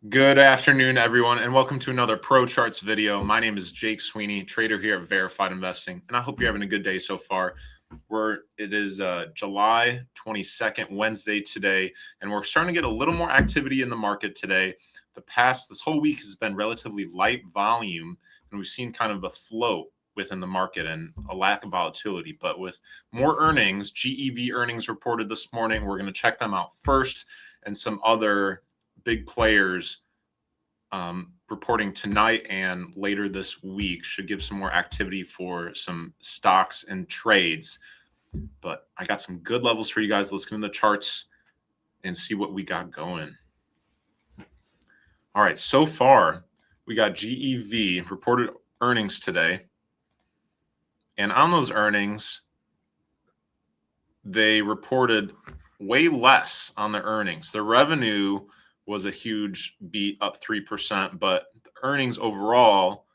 Good afternoon, everyone, and welcome to another Pro Charts video. My name is Jake Sweeney, trader here at Verified Investing, and I hope you're having a good day so far. It is July 22nd, Wednesday today, and we're starting to get a little more activity in the market today. This whole week has been relatively light volume, and we've seen kind of a float within the market and a lack of volatility. But with more earnings, GEV earnings reported this morning, we're going to check them out first, and some other big players reporting tonight and later this week should give some more activity for some stocks and trades. But I got some good levels for you guys. Let's get in the charts and see what we got going. All right, so far we got GEV reported earnings today. And on those earnings, they reported way less on their earnings. The revenue was a huge beat, up 3%, but the earnings overall,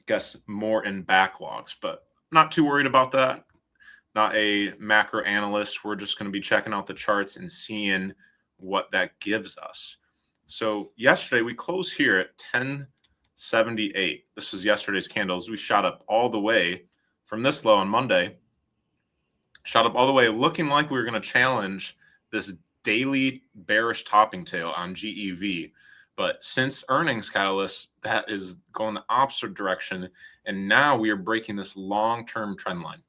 guess more in backlogs, but not too worried about that. Not a macro analyst. We're just going to be checking out the charts and seeing what that gives us. So yesterday we closed here at 1078. This was yesterday's candles. We shot up all the way from this low on Monday, shot up all the way looking like we were going to challenge this daily bearish topping tail on GEV. But since earnings catalyst, that is going the opposite direction. And now we are breaking this long-term trend line.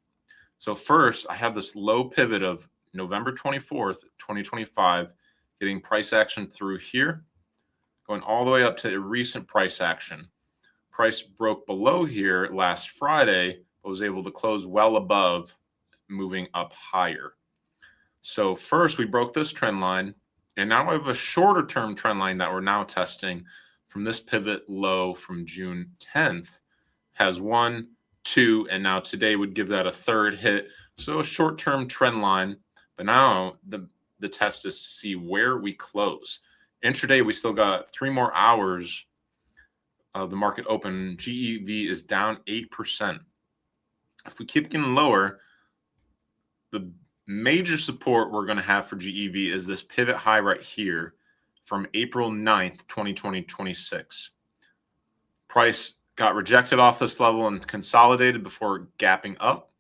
So first, I have this low pivot of November 24th, 2025, getting price action through here, going all the way up to a recent price action. Price broke below here last Friday, but was able to close well above, moving up higher. So first we broke this trend line, and now we have a shorter term trend line that we're now testing from this pivot low from June 10th. Has 1, 2, and now today would give that a third hit. So a short term trend line, but now the test is to see where we close. Intraday, we still got 3 more hours of the market open. GEV is down 8%. If we keep getting lower, the major support we're going to have for GEV is this pivot high right here from April 9th, 2026. Price got rejected off this level and consolidated before gapping up.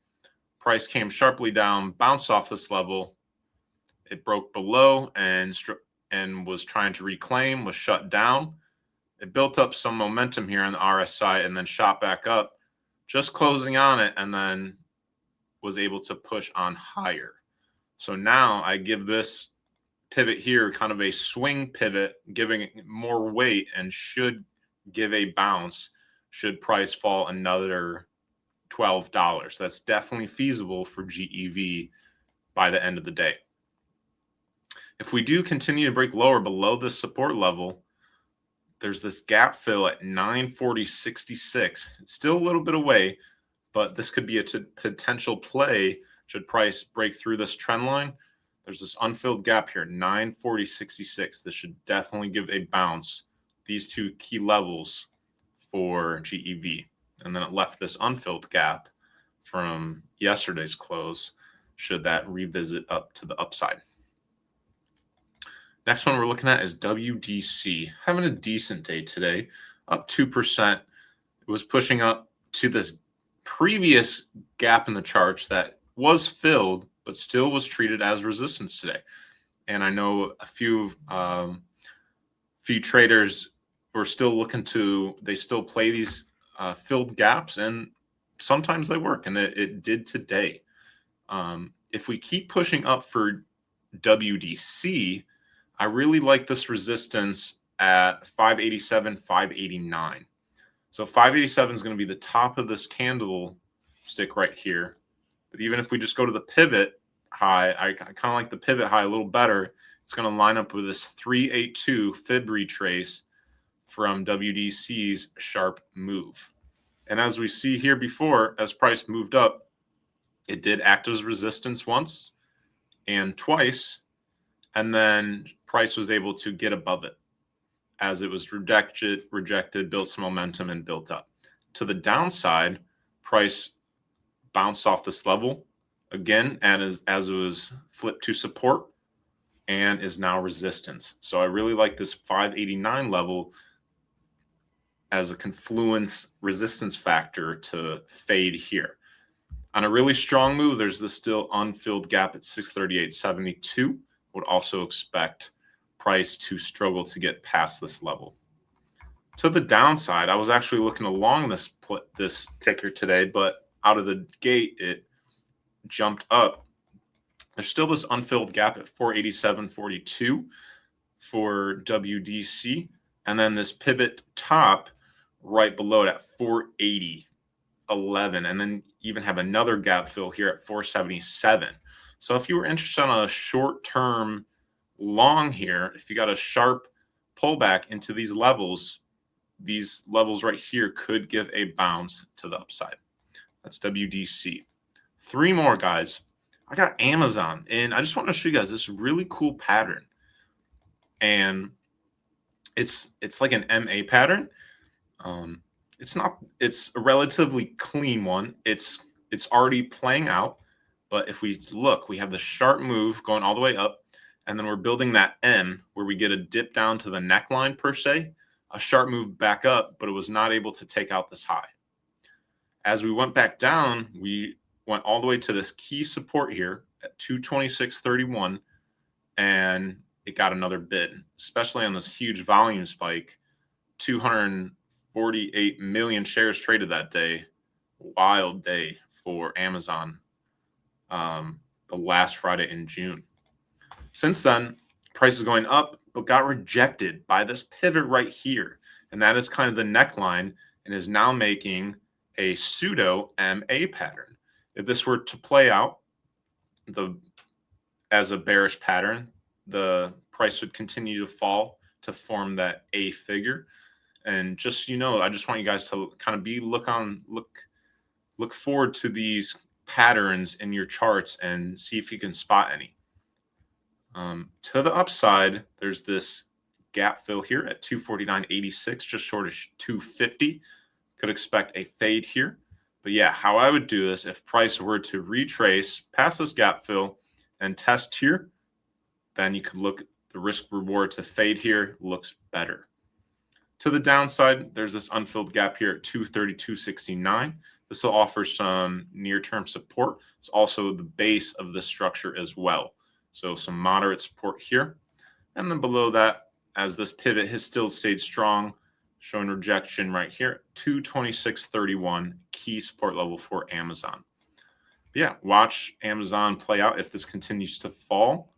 Price came sharply down, bounced off this level. It broke below and was trying to reclaim, was shut down. It built up some momentum here on the RSI and then shot back up, just closing on it, and then was able to push on higher. So now I give this pivot here kind of a swing pivot, giving it more weight, and should give a bounce should price fall another $12. That's definitely feasible for GEV by the end of the day. If we do continue to break lower below this support level, there's this gap fill at 940.66. It's still a little bit away, but this could be a potential play should price break through this trend line. There's this unfilled gap here, 940.66. This should definitely give a bounce. These two key levels for GEV. And then it left this unfilled gap from yesterday's close, should that revisit up to the upside. Next one we're looking at is WDC. Having a decent day today, up 2%. It was pushing up to this previous gap in the charts that was filled, but still was treated as resistance today. And I know a few traders were still looking they still play these filled gaps, and sometimes they work, and it did today. If we keep pushing up for WDC, I really like this resistance at 587, 589. So 587 is going to be the top of this candlestick right here. But even if we just go to the pivot high, I kind of like the pivot high a little better. It's going to line up with this 382 fib retrace from WDC's sharp move. And as we see here before, as price moved up, it did act as resistance once and twice, and then price was able to get above it as it was rejected, built some momentum, and built up. To the downside, price bounced off this level again, and as it was flipped to support, and is now resistance. So I really like this 589 level as a Confluence resistance factor to fade here. On a really strong move, there's this still unfilled gap at 638.72. Would also expect price to struggle to get past this level. To the downside, I was actually looking along this ticker today, but out of the gate, it jumped up. There's still this unfilled gap at 487.42 for WDC, and then this pivot top right below it at 480.11, and then even have another gap fill here at 477. So if you were interested on a short-term long here, if you got a sharp pullback into these levels right here could give a bounce to the upside. That's WDC. 3 more, guys. I got Amazon, and I just want to show you guys this really cool pattern. And it's like an MA pattern. It's a relatively clean one. It's already playing out, but if we look, we have the sharp move going all the way up, and then we're building that M where we get a dip down to the neckline per se, a sharp move back up, but it was not able to take out this high. As we went back down, we went all the way to this key support here at 226.31, and it got another bid, especially on this huge volume spike. 248 million shares traded that day. Wild day for Amazon, the last Friday in June. Since then, price is going up, but got rejected by this pivot right here. And that is kind of the neckline and is now making a pseudo MA pattern. If this were to play out as a bearish pattern, the price would continue to fall to form that A figure. And just so you know, I just want you guys to kind of look forward to these patterns in your charts and see if you can spot any. To the upside, there's this gap fill here at 249.86, just short of 250. Could expect a fade here. But yeah, how I would do this, if price were to retrace past this gap fill and test here, then you could look at the risk reward to fade here looks better. To the downside, there's this unfilled gap here at 232.69. This will offer some near-term support. It's also the base of the structure as well. So some moderate support here. And then below that, as this pivot has still stayed strong, showing rejection right here, 226.31, key support level for Amazon. But yeah, watch Amazon play out. If this continues to fall,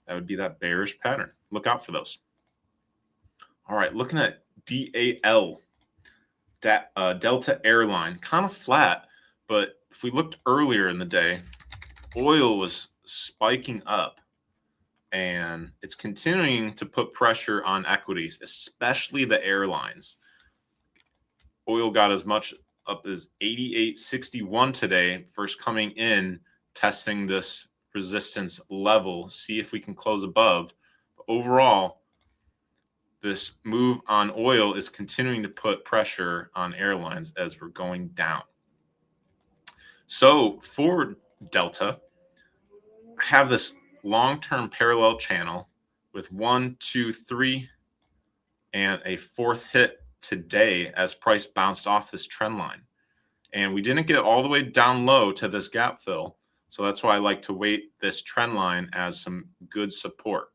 that would be that bearish pattern. Look out for those. All right, looking at DAL, Delta Airline, kind of flat, but if we looked earlier in the day, oil was spiking up, and it's continuing to put pressure on equities, especially the airlines. Oil got as much up as 88.61 today, first coming in, testing this resistance level, see if we can close above. But overall, this move on oil is continuing to put pressure on airlines as we're going down. So for Delta, I have this long-term parallel channel with 1, 2, 3, and a 4th hit today as price bounced off this trend line. And we didn't get all the way down low to this gap fill. So that's why I like to weight this trend line as some good support.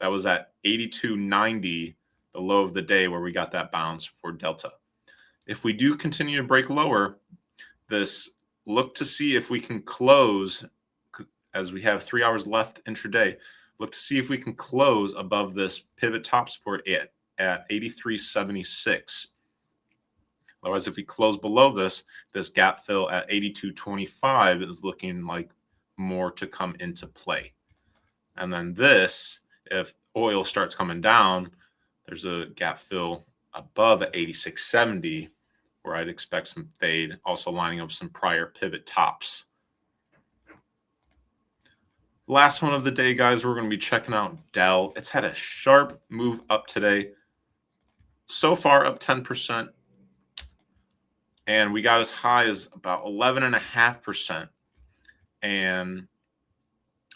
That was at 82.90, the low of the day where we got that bounce for Delta. If we do continue to break lower, look to see if we can close, as we have 3 hours left intraday, look to see if we can close above this pivot top support at 83.76. Otherwise, if we close below this gap fill at 82.25 is looking like more to come into play. And then this, if oil starts coming down, there's a gap fill above at 86.70 where I'd expect some fade, also lining up some prior pivot tops. Last one of the day, guys, we're going to be checking out Dell. It's had a sharp move up today. So far, up 10%. And we got as high as about 11.5%. And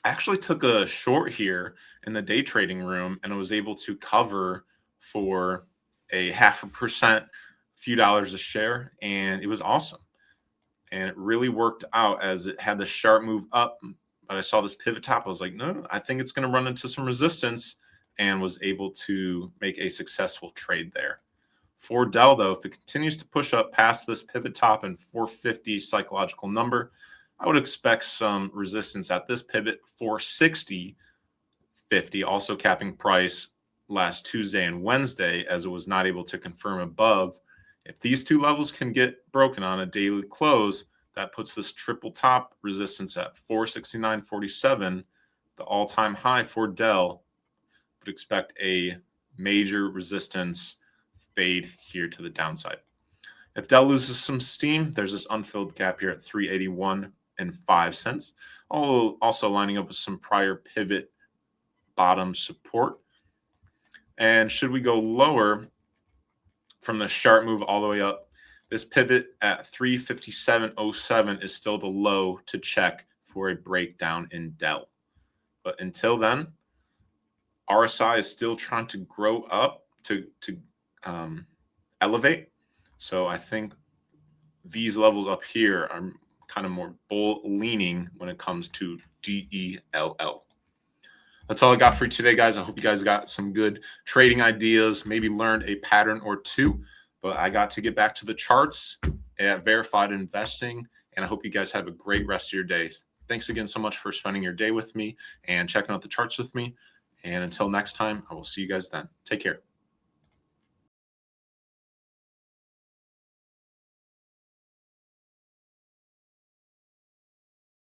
I actually took a short here in the day trading room, and I was able to cover for a 0.5%, few dollars a share, and it was awesome. And it really worked out as it had the sharp move up. But I saw this pivot top. I was like, no, I think it's going to run into some resistance, and was able to make a successful trade there. For Dell, though, if it continues to push up past this pivot top and 450 psychological number, I would expect some resistance at this pivot, 460.50, also capping price last Tuesday and Wednesday, as it was not able to confirm above. If these two levels can get broken on a daily close, that puts this triple top resistance at 469.47, the all-time high for Dell. Would expect a major resistance fade here to the downside. If Dell loses some steam, there's this unfilled gap here at 381.05. Also lining up with some prior pivot bottom support. And should we go lower from the sharp move all the way up, this pivot at 357.07 is still the low to check for a breakdown in Dell. But until then, RSI is still trying to grow up to elevate. So I think these levels up here are kind of more bull leaning when it comes to DELL. That's all I got for you today, guys. I hope you guys got some good trading ideas, maybe learned a pattern or two. But I got to get back to the charts at Verified Investing, and I hope you guys have a great rest of your day. Thanks again so much for spending your day with me and checking out the charts with me. And until next time, I will see you guys then. Take care.